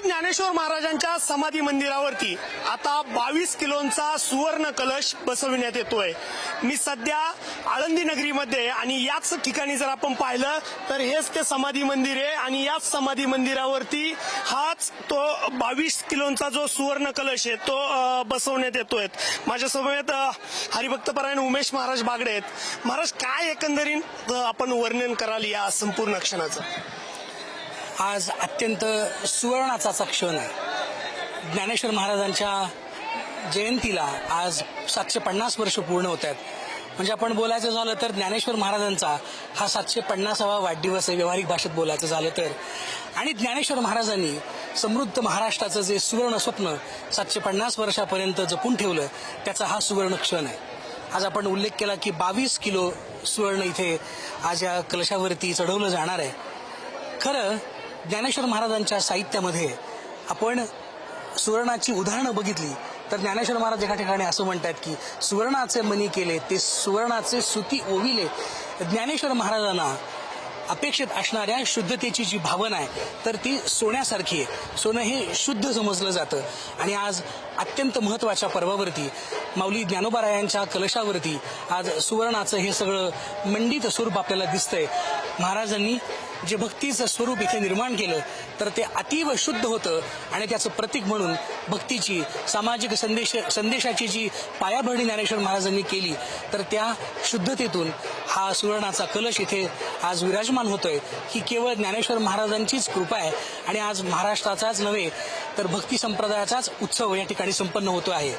ज्ञानेश्वर महाराजांच्या समाधी मंदिरावरती आता 22 किलोचा सुवर्ण कलश बसविण्यात येतोय। मी सध्या आळंदी नगरीमध्ये आणि याच ठिकाणी जर आपण पाहिलं तर हेच ते समाधी मंदिर आहे आणि याच समाधी मंदिरावरती हाच तो 22 किलोचा जो सुवर्ण कलश आहे तो बसवण्यात येतोय। माझ्यासमवेत हरिभक्तपरायण उमेश महाराज बागडे आहेत। महाराज, काय एकंदरीत आपण वर्णन कराल या संपूर्ण क्षणाचं? आज अत्यंत सुवर्णाचा क्षण आहे। ज्ञानेश्वर महाराजांच्या जयंतीला आज 750 वर्ष पूर्ण होत आहेत। म्हणजे आपण बोलायचं झालं तर ज्ञानेश्वर महाराजांचा हा 750वा वाढदिवस आहे व्यावहारिक भाषेत बोलायचं झालं तर। आणि ज्ञानेश्वर महाराजांनी समृद्ध महाराष्ट्राचं जे सुवर्ण स्वप्न 750 वर्षापर्यंत जपून ठेवलं त्याचा हा सुवर्ण क्षण आहे। आज आपण उल्लेख केला की 22 किलो सुवर्ण इथे आज या कलशावरती चढवलं जाणार आहे। खरं ज्ञानेश्वर महाराजांच्या साहित्यामध्ये आपण सुवर्णाची उदाहरणं बघितली तर ज्ञानेश्वर महाराज एका ठिकाणी असं म्हणतात की सुवर्णाचे मणी केले ते सुवर्णाचे सुती ओविले। ज्ञानेश्वर महाराजांना अपेक्षित असणाऱ्या शुद्धतेची जी भावना आहे तर ती सोन्यासारखी आहे। सोनं हे शुद्ध समजलं जातं आणि आज अत्यंत महत्त्वाच्या पर्वावरती माऊली ज्ञानोबारायांच्या कलशावरती आज सुवर्णाचं हे सगळं मंडित स्वरूप आपल्याला दिसतंय। महाराजांनी जे भक्तीचं स्वरूप इथे निर्माण केलं तर ते अतीव शुद्ध होतं आणि त्याचं प्रतीक म्हणून भक्तीची सामाजिक संदेशाची जी पायाभरणी ज्ञानेश्वर महाराजांनी केली तर त्या शुद्धतेतून हा सुवर्णाचा कलश इथे आज विराजमान होतोय। ही केवळ ज्ञानेश्वर महाराजांचीच कृपा आहे आणि आज महाराष्ट्राचाच नव्हे तर भक्ती संप्रदायाचाच उत्सव या ठिकाणी संपन्न होतो आहे।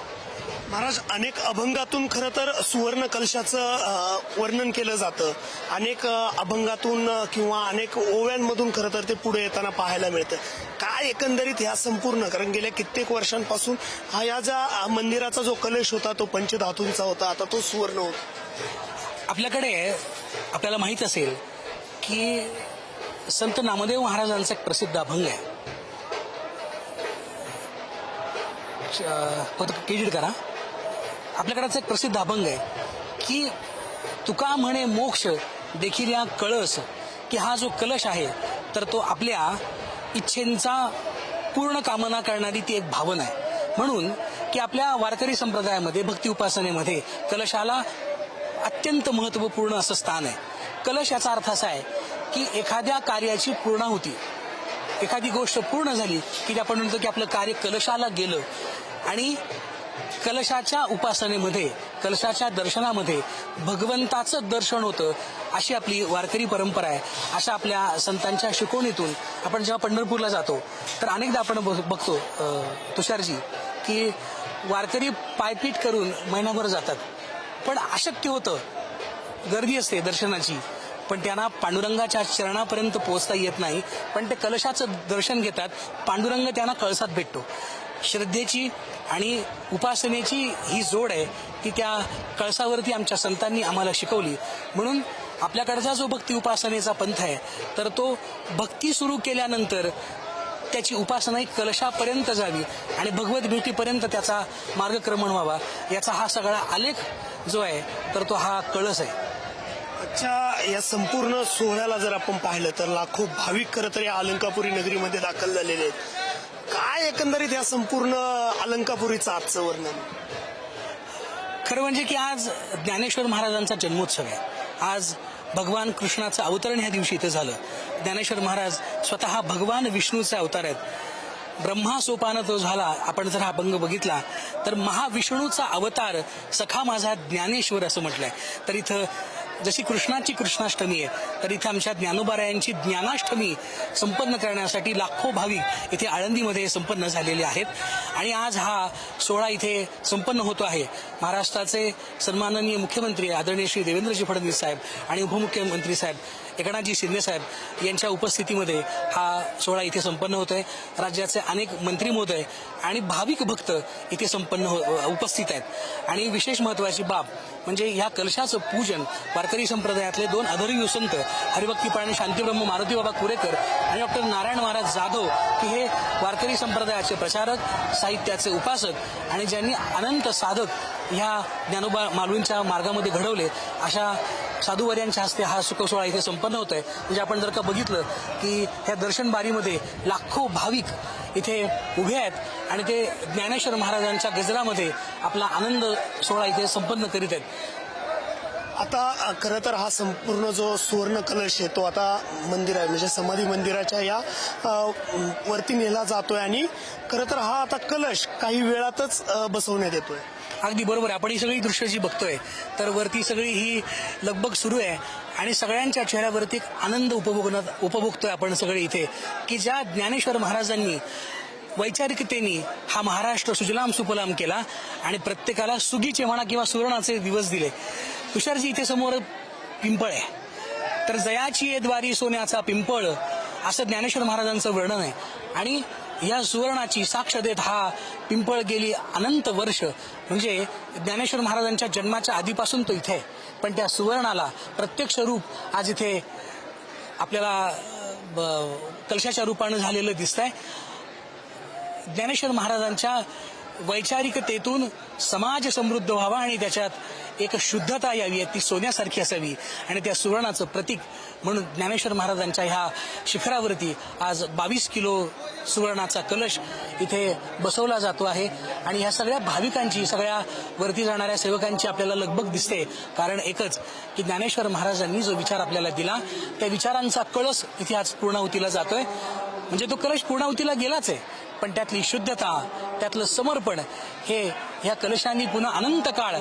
महाराज, अनेक अभंगातून खरं तर सुवर्ण कलशाचं वर्णन केलं जातं। अनेक अभंगातून किंवा अनेक ओव्यांमधून खरं तर ते पुढे येताना पाहायला मिळतं। काय एकंदरीत ह्या संपूर्ण, कारण गेल्या कित्येक वर्षांपासून हा या ज्या मंदिराचा जो कलश होता तो पंचधातूंचा होता, आता तो सुवर्ण होता। आपल्याकडे आपल्याला माहित असेल की संत नामदेव महाराजांचा एक प्रसिद्ध अभंग आहे। क्रेडिट करा। आपल्याकडे एक प्रसिद्ध अभंग आहे की तुका म्हणे मोक्ष देखील या कळस, की हा जो कलश आहे तर तो आपल्या इच्छेंचा पूर्ण कामना करणारी ती एक भावना आहे। म्हणून की आपल्या वारकरी संप्रदायामध्ये भक्ती उपासनेमध्ये कलशाला अत्यंत महत्त्वपूर्ण असं स्थान आहे। कलश याचा अर्थ असा आहे की एखाद्या कार्याची पूर्णाहुती, एखादी गोष्ट पूर्ण झाली की आपण म्हणतो की आपलं कार्य कलशाला गेलं आणि कलशाच्या उपासनेमध्ये, कलशाच्या दर्शनामध्ये भगवंताचं दर्शन होतं, अशी आपली वारकरी परंपरा आहे। अशा आपल्या संतांच्या शिकवणीतून आपण जेव्हा पंढरपूरला जातो तर अनेकदा आपण बघतो तुषारजी की वारकरी पायपीट करून महिनाभर जातात पण अशक्य होतं, गर्दी असते दर्शनाची पण त्यांना पांडुरंगाच्या चरणापर्यंत पोहोचता येत नाही, पण ते कलशाचं दर्शन घेतात, पांडुरंग त्यांना कळसात भेटतो। श्रद्धेची आणि उपासनेची ही जोड आहे ती त्या कळसावरती आमच्या संतांनी आम्हाला शिकवली। म्हणून आपल्याकडचा जो भक्ती उपासनेचा पंथ आहे तर तो भक्ती सुरू केल्यानंतर त्याची उपासना ही कलशापर्यंत जावी आणि भगवत भेटीपर्यंत त्याचा मार्गक्रमण व्हावा, याचा हा सगळा आलेख जो आहे तर तो हा कळस आहे। या संपूर्ण सोहळ्याला जर आपण पाहिलं तर लाखो भाविक खरं तर या अलंकापुरी नगरीमध्ये दाखल झालेले आहेत। काय एकंदरीत या संपूर्ण अलंकापुरीचं आजचं वर्णन? खरं म्हणजे की आज ज्ञानेश्वर महाराजांचा जन्मोत्सव आहे। आज भगवान कृष्णाचं अवतरण ह्या दिवशी इथे झालं। ज्ञानेश्वर महाराज स्वतः भगवान विष्णूचे अवतार आहेत। ब्रह्मा सोपान तो झाला, आपण जर हा अभंग बघितला तर महाविष्णूचा अवतार सखा माझा ज्ञानेश्वर असं म्हटलंय। तर इथं जशी कृष्णाची कृष्णाष्टमी आहे तर इथे आमच्या ज्ञानोबारायांची ज्ञानाष्टमी संपन्न करण्यासाठी लाखो भाविक इथे आळंदीमध्ये संपन्न झालेले आहेत आणि आज हा सोहळा इथे संपन्न होतो आहे। महाराष्ट्राचे सन्माननीय मुख्यमंत्री आदरणीय श्री देवेंद्रजी फडणवीस साहेब आणि उपमुख्यमंत्री साहेब एकनाथजी शिंदे साहेब यांच्या उपस्थितीमध्ये हा सोहळा इथे संपन्न होत आहे। राज्याचे अनेक मंत्री महोदय आणि भाविक भक्त इथे उपस्थित आहेत आणि विशेष महत्त्वाची बाब म्हणजे ह्या कलशाचं पूजन वारकरी संप्रदायातले दोन अधर्वी संत हरिभक्तपरायण शांतीब्रह्म मारुती बाबा कुरेकर आणि डॉक्टर नारायण महाराज जाधव, की हे वारकरी संप्रदायाचे प्रचारक, साहित्याचे उपासक आणि ज्यांनी अनंत साधक ह्या ज्ञानोबा मालवींच्या मार्गामध्ये घडवले, अशा साधूवर्यांच्या हस्ते हा सुखसोहळा इथे संपन्न होत आहे। म्हणजे आपण जर का बघितलं की ह्या दर्शन बारीमध्ये लाखो भाविक इथे उभे आहेत आणि ते ज्ञानेश्वर महाराजांच्या गजरामध्ये आपला आनंद सोहळा इथे संपन्न करीत आहेत. आता खरं तर हा संपूर्ण जो सुवर्ण कलश आहे तो आता मंदिर आहे म्हणजे समाधी मंदिराच्या या वरती नेला जातोय आणि खरं तर हा आता कलश काही वेळातच बसवण्यात येतोय. अगदी बरोबर आहे. आपण ही सगळी दृश्य जी बघतोय तर वरती सगळी ही लगबग सुरू आहे आणि सगळ्यांच्या चेहऱ्यावरती एक आनंद उपभोगतोय आपण सगळे इथे की ज्या ज्ञानेश्वर महाराजांनी वैचारिकतेने हा महाराष्ट्र सुजलाम सुफलाम केला आणि प्रत्येकाला सुगीचे म्हणा किंवा सुवर्णाचे दिवस दिले. तुषारजी इथे समोर पिंपळ आहे तर जयाची ये द्वारी सोन्याचा पिंपळ असं ज्ञानेश्वर महाराजांचं वर्णन आहे आणि या सुवर्णाची साक्ष देत हा पिंपळ गेली अनंत वर्ष म्हणजे ज्ञानेश्वर महाराजांच्या जन्माच्या आधीपासून तो इथे आहे. पण त्या सुवर्णाला प्रत्यक्ष रूप आज इथे आपल्याला कलशाच्या रूपानं झालेलं दिसतंय. ज्ञानेश्वर महाराजांच्या वैचारिकतेतून समाज समृद्ध व्हावा आणि त्याच्यात एक शुद्धता यावी ती सोन्यासारखी असावी आणि त्या सुवर्णाचं प्रतीक म्हणून ज्ञानेश्वर महाराजांच्या ह्या शिखरावरती आज 22 किलो सुवर्णाचा कलश इथे बसवला जातो आहे आणि ह्या सगळ्या भाविकांची सगळ्या वरती जाणाऱ्या सेवकांची आपल्याला लगबग दिसते. कारण एकच की ज्ञानेश्वर महाराजांनी जो विचार आपल्याला दिला त्या विचारांचा कळस इथे आज पूर्णाहुतीला जातोय. म्हणजे तो कलश पूर्णाहुतीला गेलाच आहे पण त्यातली शुद्धता त्यातलं समर्पण हे ह्या कलशांनी पुन्हा अनंत काळ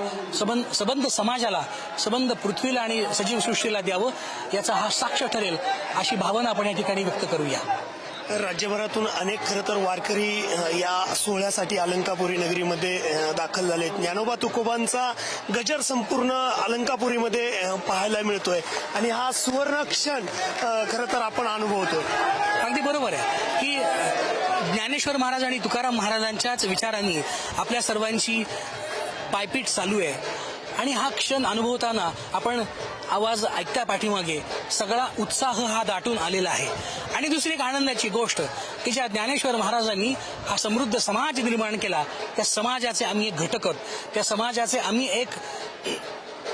सबंध समाजाला सबंध पृथ्वीला आणि सजीव सृष्टीला द्यावं याचा हा साक्ष ठरेल अशी भावना आपण या ठिकाणी व्यक्त करूया. राज्यभरातून अनेक खरं तर वारकरी या सोहळ्यासाठी अलंकापुरी नगरीमध्ये दाखल झालेत. ज्ञानोबा तुकोबांचा गजर संपूर्ण अलंकापुरीमध्ये पाहायला मिळतोय आणि हा सुवर्ण क्षण खरं तर आपण अनुभवतोय. अगदी बरोबर आहे की ज्ञानेश्वर महाराज आणि तुकाराम महाराजांच्याच विचारांनी आपल्या सर्वांची पायपीट चालू आहे आणि हा क्षण अनुभवताना आपण आवाज ऐकता पाठीमागे सगळा उत्साह हा दाटून आलेला आहे. आणि दुसरी एक आनंदाची गोष्ट की ज्या ज्ञानेश्वर महाराजांनी हा समृद्ध समाज निर्माण केला त्या समाजाचे आम्ही एक घटक आहोत, त्या समाजाचे आम्ही एक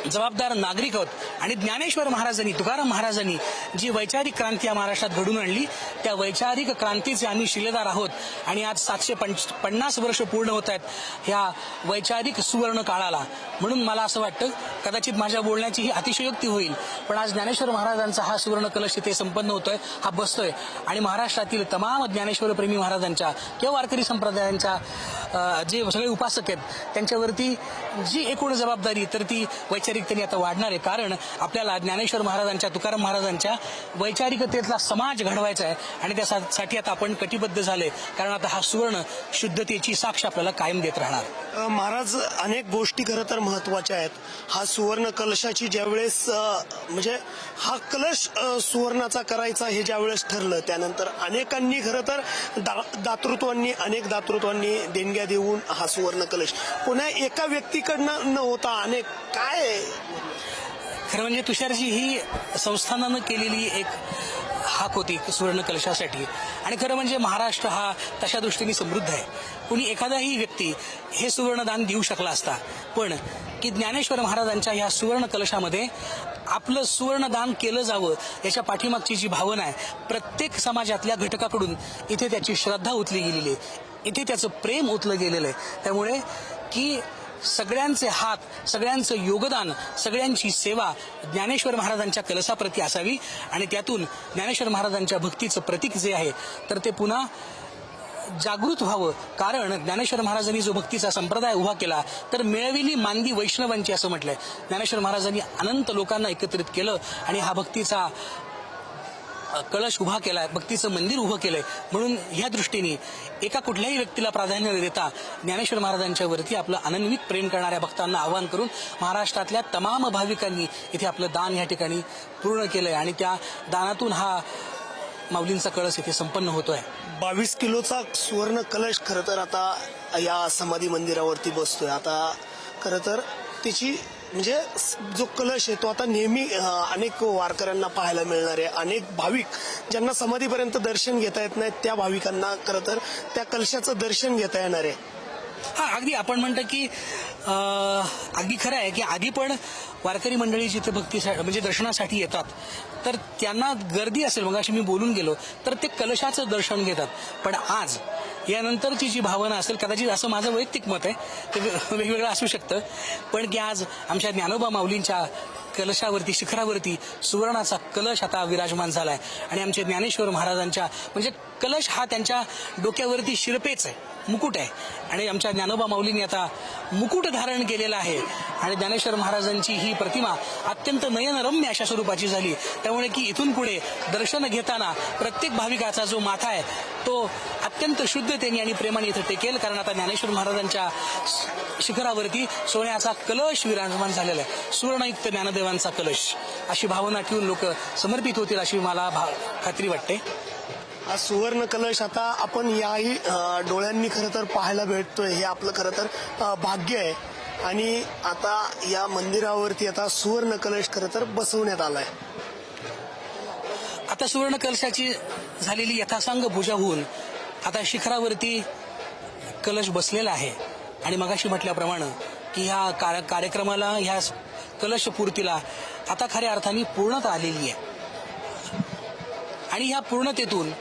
जबाबदार नागरिक आहोत आणि ज्ञानेश्वर महाराजांनी तुकाराम महाराजांनी जी वैचारिक क्रांती या महाराष्ट्रात घडून आणली त्या वैचारिक क्रांतीचे आम्ही शिलेदार आहोत आणि आज 750 वर्ष पूर्ण होत आहेत ह्या वैचारिक सुवर्ण काळाला. म्हणून मला असं वाटतं कदाचित माझ्या बोलण्याची ही अतिशयोक्ती होईल पण आज ज्ञानेश्वर महाराजांचा हा सुवर्ण कलश इथे संपन्न होतोय हा बसतोय आणि महाराष्ट्रातील तमाम ज्ञानेश्वर प्रेमी महाराजांच्या किंवा वारकरी संप्रदायांच्या जे सगळे उपासक आहेत त्यांच्यावरती जी एकूण जबाबदारी तर ती वैचारिकतेने आता वाढणार आहे. कारण आपल्याला ज्ञानेश्वर महाराजांच्या तुकाराम महाराजांच्या वैचारिकतेतला समाज घडवायचा आहे आणि त्यासाठी आता आपण कटिबद्ध झाले कारण आता हा सुवर्ण शुद्धतेची साक्ष आपल्याला कायम देत राहणार. महाराज अनेक गोष्टी खरं तर महत्वाच्या आहेत. हा सुवर्ण कलशाची ज्यावेळेस म्हणजे हा कलश सुवर्णाचा करायचा हे ज्यावेळेस ठरलं त्यानंतर अनेकांनी खरं तर अनेक दातृत्वांनी देणग्या देऊन हा सुवर्ण कलश पुन्हा एका व्यक्तीकडनं न होता अनेक काय खरं म्हणजे तुषारजी ही संस्थानानं केलेली एक हाक होती सुवर्ण कलशासाठी आणि खरं म्हणजे महाराष्ट्र हा तशा दृष्टीने समृद्ध आहे. कुणी एखादाही व्यक्ती हे सुवर्णदान देऊ शकला असता पण की ज्ञानेश्वर महाराजांच्या ह्या सुवर्ण कलशामध्ये आपलं सुवर्णदान केलं जावं याच्या पाठीमागची जी भावना आहे प्रत्येक समाजातल्या घटकाकडून इथे त्याची श्रद्धा ओतली गेलेली आहे, इथे त्याचं प्रेम ओतलं गेलेलं आहे. त्यामुळे की सगळ्यांचे हात सगळ्यांचं योगदान सगळ्यांची सेवा ज्ञानेश्वर महाराजांच्या कलशाप्रती असावी आणि त्यातून ज्ञानेश्वर महाराजांच्या भक्तीचं प्रतीक जे आहे तर ते पुन्हा जागृत व्हावं. कारण ज्ञानेश्वर महाराजांनी जो भक्तीचा संप्रदाय उभा केला तर मिळविली मांदी वैष्णवांची असं म्हटलंय. ज्ञानेश्वर महाराजांनी अनंत लोकांना एकत्रित केलं आणि हा भक्तीचा कलश उभा केलाय, भक्तीचं मंदिर उभं केलंय. म्हणून ह्या दृष्टीने एका कुठल्याही व्यक्तीला प्राधान्य न देता ज्ञानेश्वर महाराजांच्या वरती आपलं अनन्वित प्रेम करणाऱ्या भक्तांना आवाहन करून महाराष्ट्रातल्या तमाम भाविकांनी इथे आपलं दान या ठिकाणी पूर्ण केलंय आणि त्या दानातून हा माऊलींचा कळस इथे संपन्न होतोय. 22 किलोचा सुवर्ण कलश खरं तर आता या समाधी मंदिरावरती बसतोय. आता खरं तर त्याची म्हणजे जो कलश आहे तो आता नेहमी अनेक वारकऱ्यांना पाहायला मिळणार आहे. अनेक भाविक ज्यांना समाधीपर्यंत दर्शन घेता येत नाही त्या भाविकांना खरं तर त्या कलशाचं दर्शन घेता येणार आहे. हा अगदी आपण म्हणतो की अगदी खरं आहे की आधी पण वारकरी मंडळी जिथे भक्तीसाठी म्हणजे दर्शनासाठी येतात तर त्यांना गर्दी असेल मग अशी मी बोलून गेलो तर ते कलशाचं दर्शन घेतात. पण आज यानंतरची जी भावना असेल, कदाचित असं माझं वैयक्तिक मत आहे, ते वेगवेगळं असू शकतं, पण की आज आमच्या ज्ञानोबा माऊलींच्या कलशावरती, शिखरावरती सुवर्णाचा कलश आता विराजमान झालाय आणि आमचे ज्ञानेश्वर महाराजांच्या म्हणजे कलश हा त्यांच्या डोक्यावरती शिरपेच आहे, मुकुट आहे आणि आमच्या ज्ञानोबा माऊलींनी आता मुकुट धारण केलेला आहे आणि ज्ञानेश्वर महाराजांची ही प्रतिमा अत्यंत नयनरम्य अशा स्वरूपाची झाली. त्यामुळे की इथून पुढे दर्शन घेताना प्रत्येक भाविकाचा जो माथा आहे तो अत्यंत शुद्धतेने आणि प्रेमाने इथे टेकेल, कारण आता ज्ञानेश्वर महाराजांच्या शिखरावरती सोन्याचा कलश विराजमान झालेला आहे, सुवर्णयुक्त ज्ञानदेवांचा कलश. अशी भावना ठेवून लोक समर्पित होतील अशी मला खात्री वाटते. हा सुवर्ण कलश आता आपण याही डोळ्यांनी खरं तर पाहायला भेटतोय, हे आपलं खरं तर भाग्य आहे. आणि आता या मंदिरावरती आता सुवर्ण कलश खरं तर बसवण्यात आलाय. आता सुवर्ण कलशाची झालेली यथासांग पूजा होऊन आता शिखरावरती कलश बसलेला आहे आणि मगाशी म्हटल्याप्रमाणे की ह्या कार्यक्रमाला, ह्या कलश पूर्तीला आता खऱ्या अर्थाने पूर्णता आलेली आहे आणि ह्या पूर्णतेतून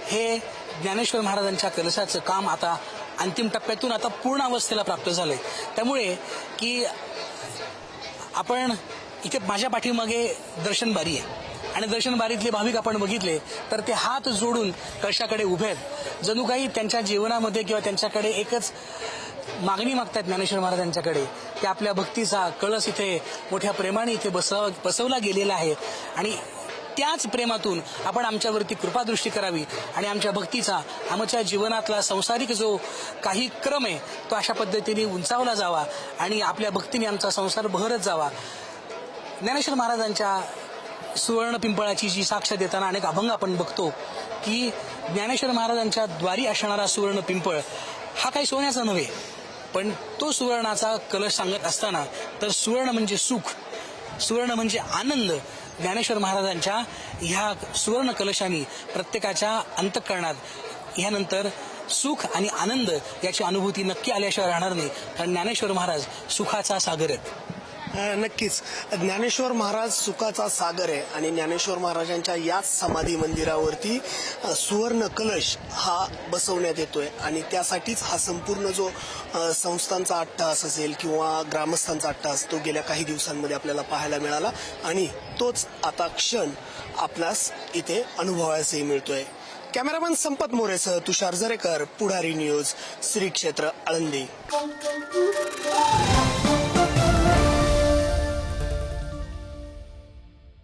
हे ज्ञानेश्वर महाराजांच्या कलशाचं काम आता अंतिम टप्प्यातून आता पूर्ण अवस्थेला प्राप्त झालंय. त्यामुळे की आपण इथे माझ्या पाठीमागे दर्शन बारी आहे आणि दर्शन बारीतले भाविक आपण बघितले तर ते हात जोडून कलशाकडे उभे आहेत, जणू काही त्यांच्या जीवनामध्ये किंवा त्यांच्याकडे एकच मागणी मागतात ज्ञानेश्वर महाराजांच्याकडे की आपल्या भक्तीचा कळस इथे मोठ्या प्रेमाने इथे बसवला गेलेला आहे आणि त्याच प्रेमातून आपण आमच्यावरती कृपादृष्टी करावी आणि आमच्या भक्तीचा, आमच्या जीवनातला संसारिक जो काही क्रम आहे तो अशा पद्धतीने उंचावला जावा आणि आपल्या भक्तीने आमचा संसार बहरत जावा. ज्ञानेश्वर महाराजांच्या सुवर्ण पिंपळाची जी साक्ष देताना अनेक अभंग आपण बघतो की ज्ञानेश्वर महाराजांच्या द्वारी असणारा सुवर्ण पिंपळ हा काही सोन्याचा नव्हे, पण तो सुवर्णाचा कलश सांगत असताना तर सुवर्ण म्हणजे सुख, सुवर्ण म्हणजे आनंद. ज्ञानेश्वर महाराजांच्या ह्या सुवर्ण कलशाने प्रत्येकाच्या अंतःकरणात यानंतर सुख आणि आनंद याची अनुभूती नक्की आल्याशिवाय राहणार नाही, कारण ज्ञानेश्वर महाराज सुखाचा सागर आहेत. नक्कीच ज्ञानेश्वर महाराज सुखाचा सागर आहे आणि ज्ञानेश्वर महाराजांच्या याच समाधी मंदिरावरती सुवर्ण कलश हा बसवण्यात येतोय आणि त्यासाठीच हा संपूर्ण जो संस्थांचा अट्टहास असेल किंवा ग्रामस्थांचा अट्टहास तो गेल्या काही दिवसांमध्ये आपल्याला पाहायला मिळाला आणि तोच आता क्षण आपल्यास इथे अनुभवायलाही मिळतोय. कॅमेरामन संपत मोरेसह तुषार जरेकर, पुढारी न्यूज, श्री क्षेत्र आळंदी.